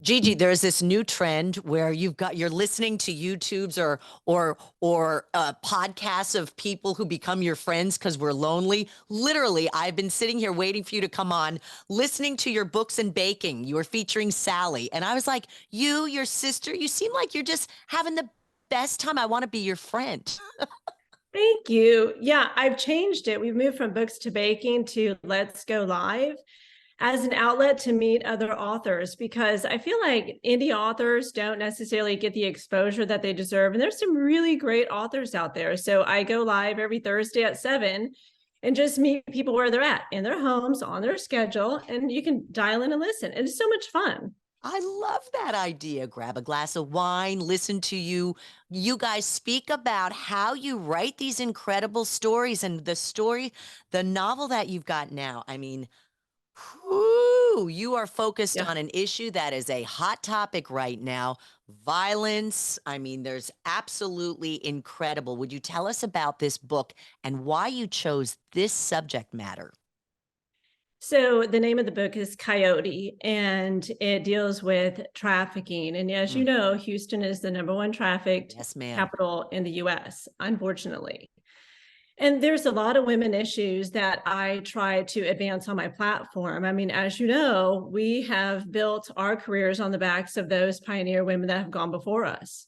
Gigi, there's this new trend where you're listening to YouTubes or podcasts of people who become your friends because we're lonely. Literally, I've been sitting here waiting for you to come on, listening to your books and baking. You were featuring Sally, and I was like, your sister, you seem like you're just having the best time. I want to be your friend. Thank you. Yeah, I've changed it. We've moved from books to baking to Let's Go Live as an outlet to meet other authors, because I feel like indie authors don't necessarily get the exposure that they deserve. And there's some really great authors out there. So I go live every Thursday at 7 and just meet people where they're at, in their homes, on their schedule, and you can dial in and listen. And it's so much fun. I love that idea. Grab a glass of wine, listen to you guys speak about how you write these incredible stories and the novel that you've got now. I mean, whoo, you are focused Yeah. on an issue that is a hot topic right now, violence. I mean, there's absolutely incredible. Would you tell us about this book and why you chose this subject matter? So the name of the book is Coyote, and it deals with trafficking. And as you Mm, know, Houston is the number one trafficked yes, ma'am. capital in the US, unfortunately. And there's a lot of women issues that I try to advance on my platform. I mean, as you know, we have built our careers on the backs of those pioneer women that have gone before us.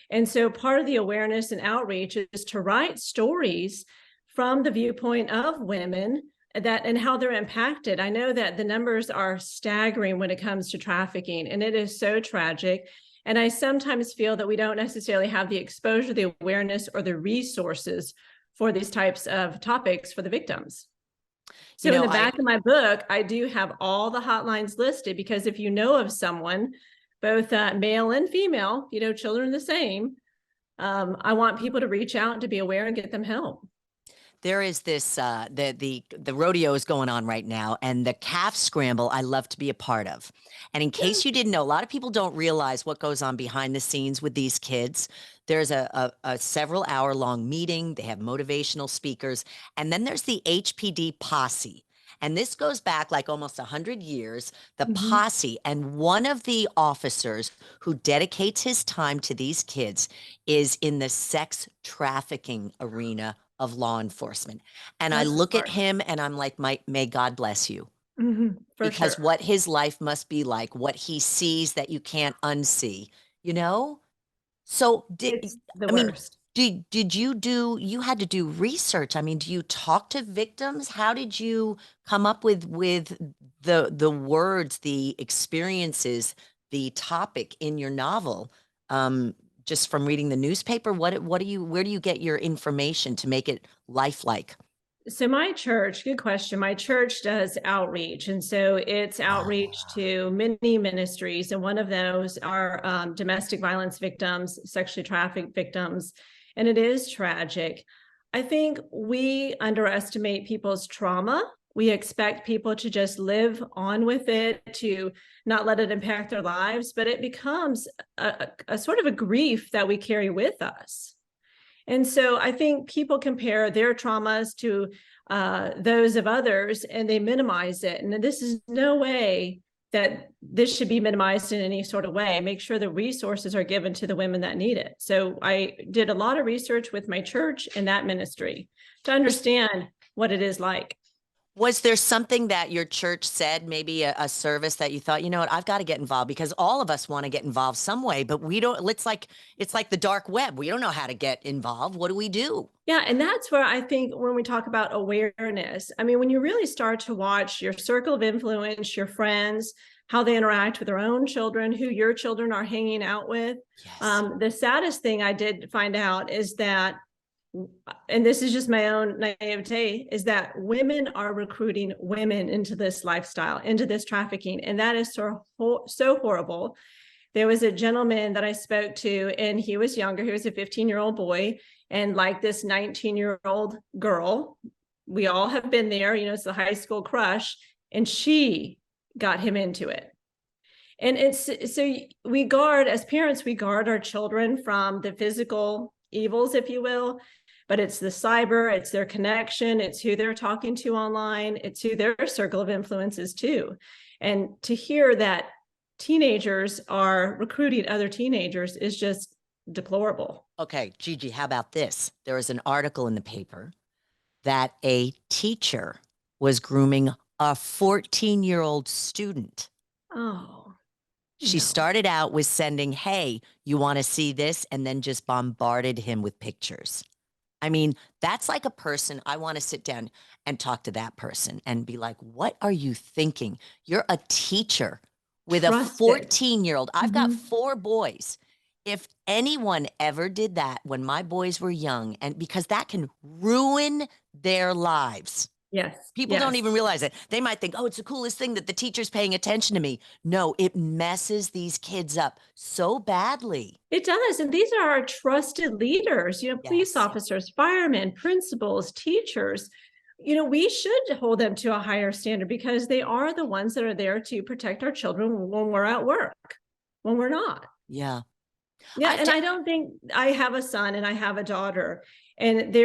And so part of the awareness and outreach is to write stories from the viewpoint of women that and how they're impacted. I know that the numbers are staggering when it comes to trafficking, and it is so tragic. And I sometimes feel that we don't necessarily have the exposure, the awareness, or the resources for these types of topics for the victims. You So in know, the I back of my book, I do have all the hotlines listed, because if you know of someone, both male and female, children the same, I want people to reach out and to be aware and get them help. there is this the rodeo is going on right now, and the calf scramble I love to be a part of. And in Yeah. case you didn't know, a lot of people don't realize what goes on behind the scenes with these kids. There's a several hour long meeting. They have motivational speakers, and then there's the HPD posse. And this goes back like almost 100 years, the Mhm. posse. And one of the officers who dedicates his time to these kids is in the sex trafficking arena of law enforcement. And I Bless his look at heart. him and I'm like, may God bless you. For Because sure. what his life must be like, what he sees that you can't unsee, you know? So It's the I mean, worst. did you had to do research? I mean, do you talk to victims? How did you come up with the words, the experiences, the topic in your novel? Just from reading the newspaper? What do you where do you get your information to make it lifelike? So my church, good question. My church does outreach. And so it's outreach Ah, to many ministries. And one of those are domestic violence victims, sexually trafficked victims. And it is tragic. I think we underestimate people's trauma. We expect people to just live on with it, to not let it impact their lives, but it becomes a sort of a grief that we carry with us. And so I think people compare their traumas to those of others, and they minimize it. And this is no way that this should be minimized in any sort of way. Make sure the resources are given to the women that need it. So I did a lot of research with my church and that ministry to was understand what it is like. Was there something that your church said, maybe a service that you thought, you know what, I've got to get involved because all of us want to get involved some way, but we don't, it's like the dark web. We don't know how to get involved. What do we do? Yeah, and that's where I think when we talk about awareness, I mean, when you really start to watch your circle of influence, your friends, how they interact with their own children, who your children are hanging out with. Yes. The saddest thing I did find out is that, and this is just my own naivete, is that women are recruiting women into this lifestyle, into this trafficking. And that is so horrible. There was a gentleman that I spoke to, and he was younger. He was a 15-year-old boy. And like this 19-year-old girl, we all have been there, it's the high school crush, and she got him into it. And it's so we guard, as parents, we guard our children from the physical evils, if you will, but it's the cyber, it's their connection, it's who they're talking to online, it's who their circle of influence is too. And to hear that teenagers are recruiting other teenagers is just deplorable. Okay, Gigi, how about this? There was an article in the paper that a teacher was grooming a 14-year-old student. Oh, She no. started out with sending, hey, you want to see this? And then just bombarded him with pictures. I mean, that's like a person I want to sit down and talk to that person and be like, what are you thinking? You're a teacher with a Trusted. 14-year-old. I've got Mhm. 4 boys. If anyone ever did that when my boys were young, and because that can ruin their lives. Yes, People don't yes. even realize it. They might think, oh, it's the coolest thing that the teacher's paying attention to me. No, it messes these kids up so badly. It does. And these are our trusted leaders, police Yes. officers, firemen, principals, teachers. We should hold them to a higher standard because they are the ones that are there to protect our children when we're at work, when we're not. Yeah. Yeah. I And t- I don't think I have a son and I have a daughter, and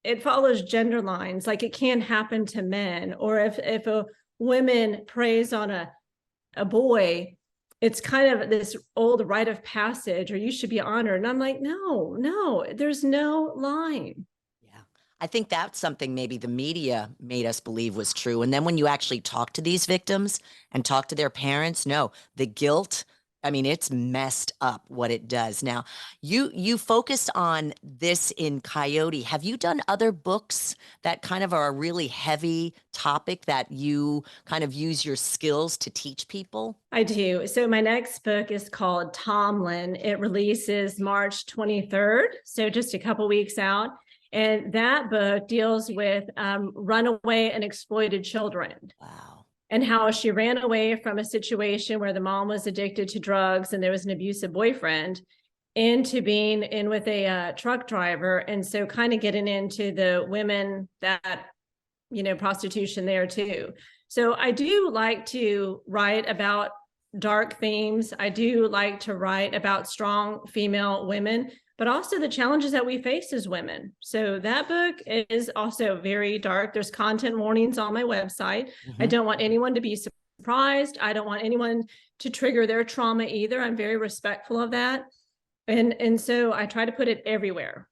it follows gender lines. Like it can happen to men, or if a woman preys on a boy, it's kind of this old rite of passage, or you should be honored. And I'm like, no, there's no line. Yeah. I think that's something maybe the media made us believe was true. And then when you actually talk to these victims and talk to their parents, no, the guilt, I mean, it's messed up what it does. Now, you focused on this in Coyote. Have you done other books that kind of are a really heavy topic that you kind of use your skills to teach people? I do. So my next book is called Tomlin. It releases March 23rd, so just a couple weeks out. And that book deals with runaway and exploited children, Wow. and how she ran away from a situation where the mom was addicted to drugs and there was an abusive boyfriend, into being in with a truck driver. And so kind of getting into the women that, prostitution there too. So I do like to write about dark themes. I do like to write about strong female women, but also the challenges that we face as women. So that book is also very dark. There's content warnings on my website. I don't want anyone to be surprised. I don't want anyone to trigger their trauma either. I'm very respectful of that. And so I try to put it everywhere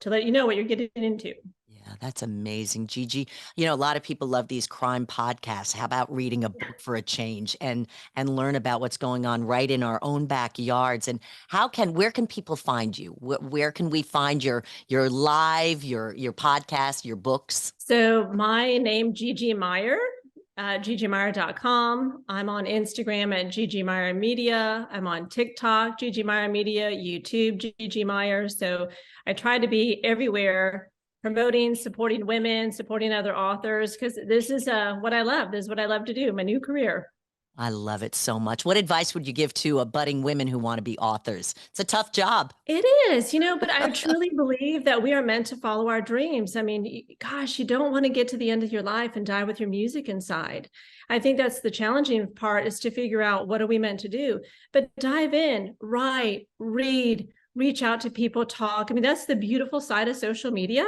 to let you know what you're getting into. Yeah, that's amazing, Gigi. You know, a lot of people love these crime podcasts. How about reading a book for a change and learn about what's going on right in our own backyards? And where can people find you? Where can we find your live, your podcast, your books? So my name, GiGi Meier, GiGiMeier.com. I'm on Instagram at GiGi Meier Media. I'm on TikTok, GiGi Meier Media, YouTube, GiGi Meier. So I try to be everywhere, promoting, supporting women, supporting other authors, because this is what I love. This is what I love to do, my new career. I love it so much. What advice would you give to budding women who want to be authors? It's a tough job. It is, but I truly believe that we are meant to follow our dreams. I mean, gosh, you don't want to get to the end of your life and die with your music inside. I think that's the challenging part, is to figure out what are we meant to do, but dive in, write, read, reach out to people, talk. I mean, that's the beautiful side of social media,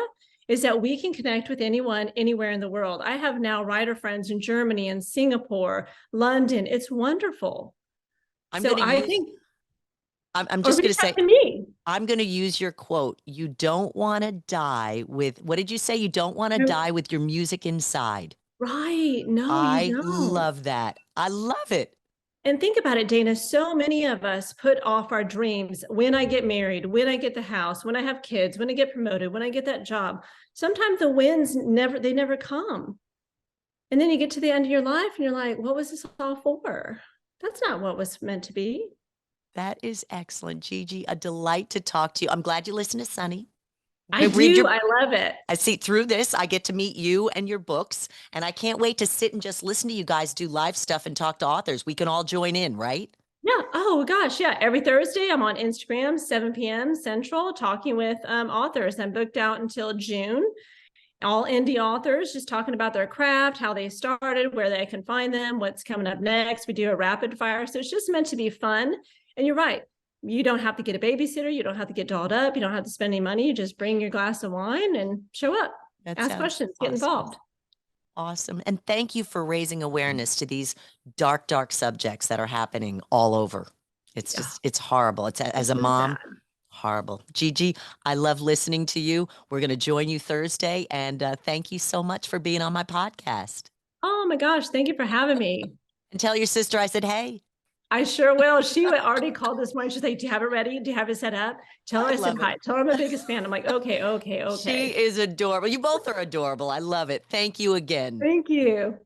is that we can connect with anyone, anywhere in the world. I have now writer friends in Germany and Singapore, London. It's wonderful. I'm So going to I use think, I'm or just going reach to say out to me. I'm going to use your quote. You don't want to die with, what did you say? You don't want to die with your music inside. Right. No, you I don't. love that. I love it. And think about it, Dana. So many of us put off our dreams. When I get married, when I get the house, when I have kids, when I get promoted, when I get that job. Sometimes the wins never come. And then you get to the end of your life and you're like, what was this all for? That's not what was meant to be. That is excellent, Gigi. A delight to talk to you. I'm glad you listen to Sunny. I I read do. your I love it. I see through this, I get to meet you and your books, and I can't wait to sit and just listen to you guys do live stuff and talk to authors. We can all join in, right? Yeah. Oh gosh. Yeah. Every Thursday I'm on Instagram, 7 p.m. Central, talking with authors. I'm booked out until June. All indie authors just talking about their craft, how they started, where they can find them, what's coming up next. We do a rapid fire. So it's just meant to be fun. And you're right. You don't have to get a babysitter. You don't have to get dolled up. You don't have to spend any money. You just bring your glass of wine and show up, That ask sounds questions, get awesome. involved. Awesome. And thank you for raising awareness to these dark, dark subjects that are happening all over. It's Yeah, just, it's horrible. It's as it's a so mom, sad. horrible. Gigi, I love listening to you. We're going to join you Thursday. And thank you so much for being on my podcast. Oh my gosh, thank you for having me. And tell your sister I said, hey, I sure will. She would already called this morning. She's like, "Do you have it ready? Do you have it set up? Tell her I I said love it. hi. Tell her I'm the biggest fan." I'm like, "Okay, okay, She okay." is adorable. You both are adorable. I love it. Thank you again. Thank you.